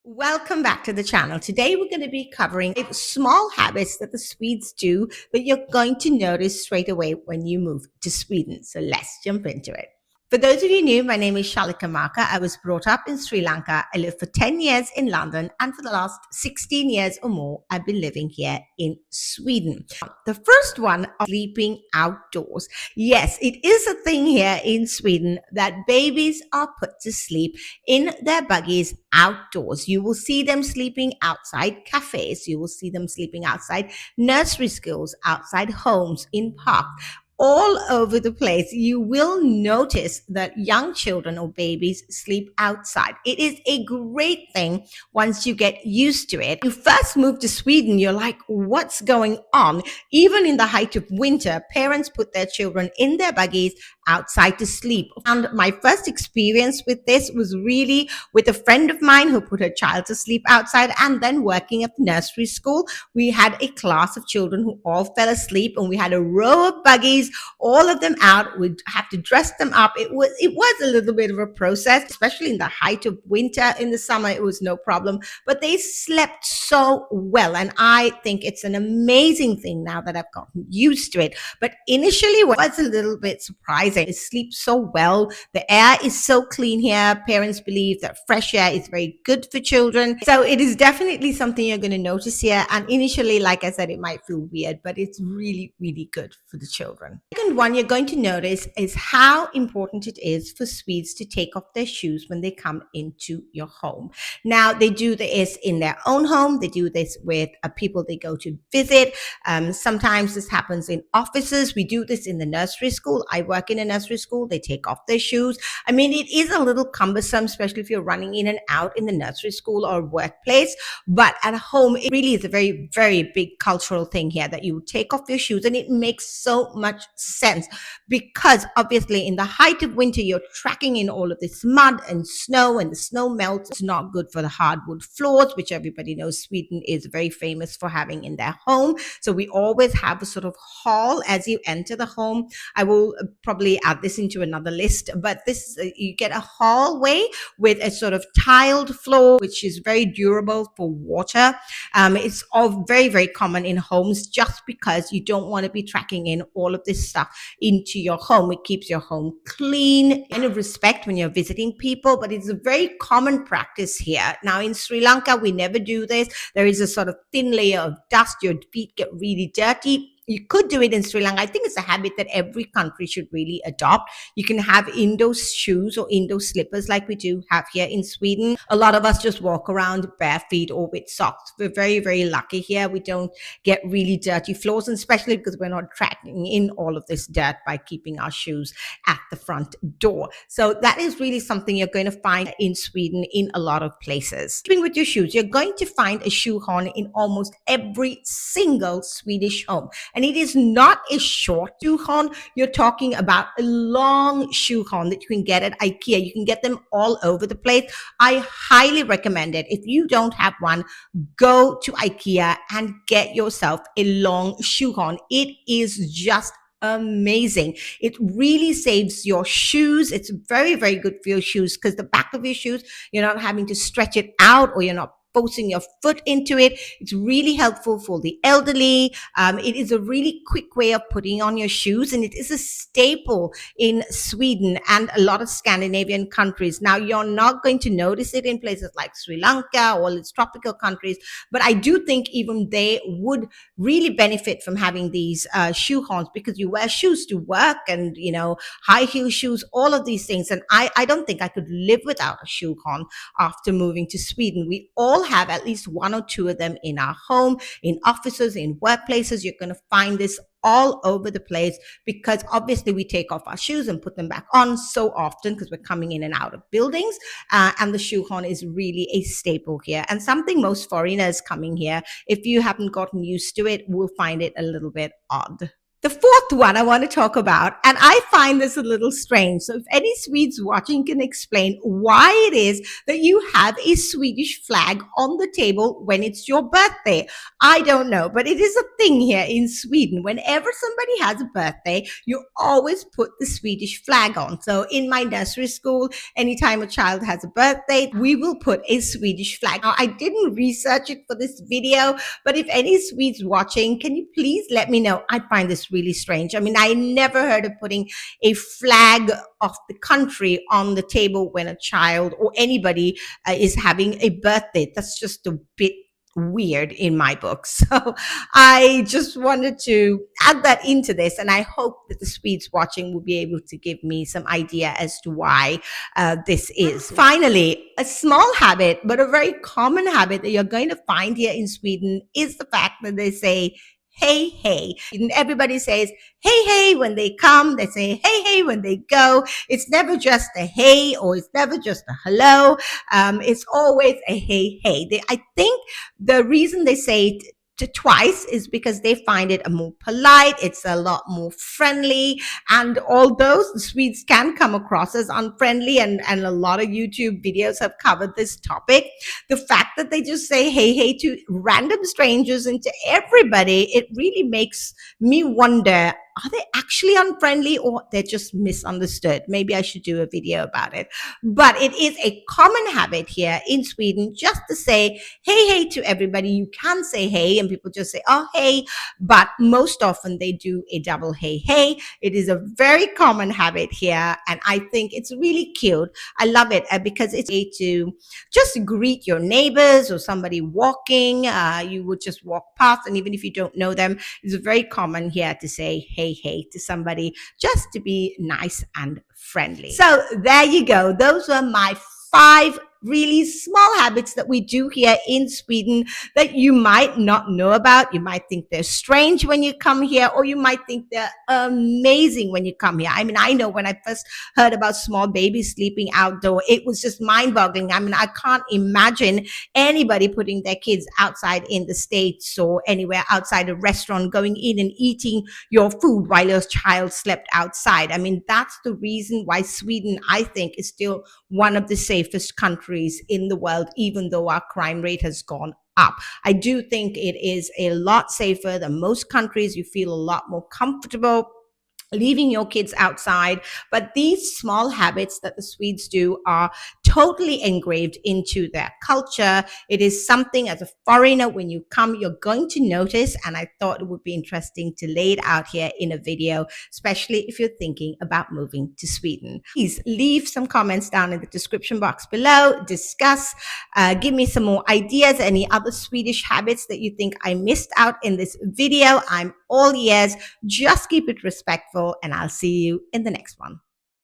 Welcome back to the channel. Today we're going to be covering 5 small habits that the Swedes do that you're going to notice straight away when you move to Sweden. So let's jump into it. For those of you new, my name is Shalika Maka. I was brought up in Sri Lanka. I lived for 10 years in London, and for the last 16 years or more, I've been living here in Sweden. The first one, sleeping outdoors. Yes, it is a thing here in Sweden that babies are put to sleep in their buggies outdoors. You will see them sleeping outside cafes. You will see them sleeping outside nursery schools, outside homes, in parks. All over the place, you will notice that young children or babies sleep outside. It is a great thing once you get used to it. You first move to Sweden, you're like, what's going on? Even in the height of winter, parents put their children in their buggies outside to sleep. And my first experience with this was really with a friend of mine who put her child to sleep outside, and then working at the nursery school. We had a class of children who all fell asleep, and we had a row of buggies, all of them out. We'd have to dress them up. It was a little bit of a process, especially in the height of winter. In the summer, it was no problem, but they slept so well. And I think it's an amazing thing now that I've gotten used to it. But initially, it was a little bit surprising. They sleep so well. The air is so clean here. Parents believe that fresh air is very good for children. So it is definitely something you're going to notice here. And initially, like I said, it might feel weird, but it's really, really good for the children. Second one you're going to notice is how important it is for Swedes to take off their shoes when they come into your home. Now, they do this in their own home. They do this with people they go to visit. Sometimes this happens in offices. We do this in the nursery school. I work in a nursery school. They take off their shoes. I mean, it is a little cumbersome, especially if you're running in and out in the nursery school or workplace. But at home, it really is a very, very big cultural thing here that you take off your shoes, and it makes so much sense because obviously in the height of winter, you're tracking in all of this mud and snow, and the snow melts. It's not good for the hardwood floors, which everybody knows Sweden is very famous for having in their home. So we always have a sort of hall as you enter the home. I will probably add this into another list, but this you get a hallway with a sort of tiled floor, which is very durable for water. It's all very, very common in homes just because you don't want to be tracking in all of this stuff into your home. It keeps your home clean, kind of respect when you're visiting people, but it's a very common practice here. Now in Sri Lanka, we never do this. There is a sort of thin layer of dust. Your feet get really dirty. You could do it in Sri Lanka. I think it's a habit that every country should really adopt. You can have indoor shoes or indoor slippers like we do have here in Sweden. A lot of us just walk around bare feet or with socks. We're very, very lucky here. We don't get really dirty floors, and especially because we're not tracking in all of this dirt by keeping our shoes at the front door. So that is really something you're going to find in Sweden in a lot of places. Keeping with your shoes, you're going to find a shoehorn in almost every single Swedish home. And it is not a short shoehorn. You're talking about a long shoehorn that you can get at IKEA. You can get them all over the place. I highly recommend it. If you don't have one, go to IKEA and get yourself a long shoehorn. It is just amazing. It really saves your shoes. It's very, very good for your shoes because the back of your shoes, you're not having to stretch it out, or you're not forcing your foot into it. It's really helpful for the elderly. It is a really quick way of putting on your shoes, and it is a staple in Sweden and a lot of Scandinavian countries. Now, you're not going to notice it in places like Sri Lanka or its tropical countries, but I do think even they would really benefit from having these shoehorns, because you wear shoes to work and, you know, high heel shoes, all of these things. And I don't think I could live without a shoehorn after moving to Sweden. We all have at least one or two of them in our home, in offices, in workplaces. You're going to find this all over the place because obviously we take off our shoes and put them back on so often because we're coming in and out of buildings. And the shoehorn is really a staple here, and something most foreigners coming here, if you haven't gotten used to it, will find it a little bit odd. The fourth one I want to talk about, and I find this a little strange. So, if any Swedes watching can explain why it is that you have a Swedish flag on the table when it's your birthday. I don't know, but it is a thing here in Sweden. Whenever somebody has a birthday, you always put the Swedish flag on. So, in my nursery school, anytime a child has a birthday, we will put a Swedish flag. Now, I didn't research it for this video, but if any Swedes watching, can you please let me know? I find this really strange. I mean, I never heard of putting a flag of the country on the table when a child or anybody is having a birthday. That's just a bit weird in my book. So I just wanted to add that into this, and I hope that the Swedes watching will be able to give me some idea as to why this is. Finally, a small habit, but a very common habit that you're going to find here in Sweden is the fact that they say, hey, hey. And everybody says, hey, hey, when they come. They say, hey, hey, when they go. It's never just a hey, or it's never just a hello. It's always a hey, hey. I think the reason they say it twice is because they find it a more polite, it's a lot more friendly. And although the Swedes can come across as unfriendly, and a lot of YouTube videos have covered this topic, the fact that they just say hey, hey to random strangers and to everybody, it really makes me wonder, are they actually unfriendly or they're just misunderstood? Maybe I should do a video about it. But it is a common habit here in Sweden just to say hey, hey to everybody. You can say hey and people just say, oh, hey, but most often they do a double hey, hey. It is a very common habit here, and I think it's really cute. I love it because it's a way to just greet your neighbors or somebody walking. You would just walk past, and even if you don't know them, it's very common here to say hey, hey to somebody just to be nice and friendly. So there you go. Those were my 5 really small habits that we do here in Sweden that you might not know about. You might think they're strange when you come here, or you might think they're amazing when you come here. I mean, I know when I first heard about small babies sleeping outdoor, it was just mind-boggling. I mean, I can't imagine anybody putting their kids outside in the States or anywhere outside a restaurant, going in and eating your food while your child slept outside. I mean, that's the reason why Sweden, I think, is still one of the safest countries in the world, even though our crime rate has gone up. I do think it is a lot safer than most countries. You feel a lot more comfortable leaving your kids outside. But these small habits that the Swedes do are totally engraved into their culture. It is something, as a foreigner, when you come, you're going to notice, and I thought it would be interesting to lay it out here in a video, especially if you're thinking about moving to Sweden. Please leave some comments down in the description box below, discuss, give me some more ideas, any other Swedish habits that you think I missed out in this video. I'm all ears. Just keep it respectful, and I'll see you in the next one.